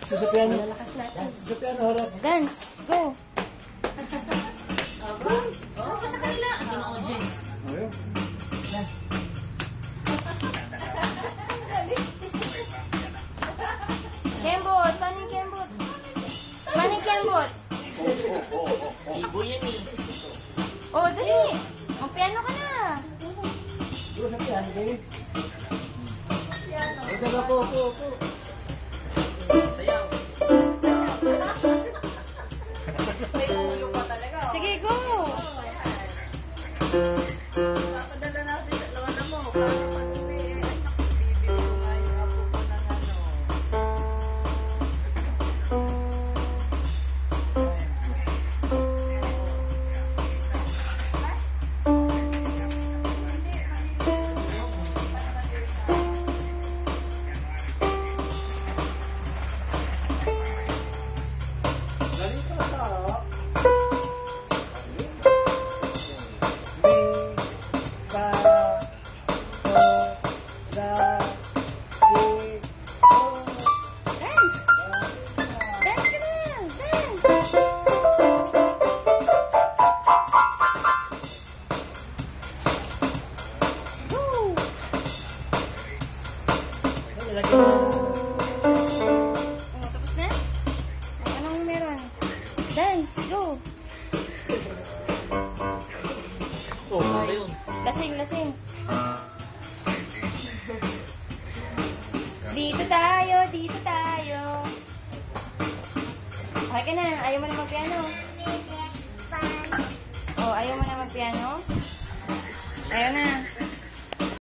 Sa piano. Lalakas natin. Sa piano, harap. Dance. Go. Oo, pa sa kanila. Ang audience. Ayun. Kembot. Paano yung kembot? Paano yung kembot? Ibo yan eh. Oh, dali. Oh, piano ka na. Dito sa piano, babe. Ito na po. Sayaw. May ulo pa talaga. Sige, go. Papadala natin sa lola mo. Para pag-uwi, bibili ko nga yung apo ko ng ano. Galing ka sa harap. Dance. Dance ka na. Dance. Go. Oh, tapos na? Oh, anong meron? Dance. Go. Oh, ano yun? Lasing. Dito tayo. Okay ka na. Ayaw mo na mag-piano. Oh, ayaw mo na mag-piano? Ayaw na.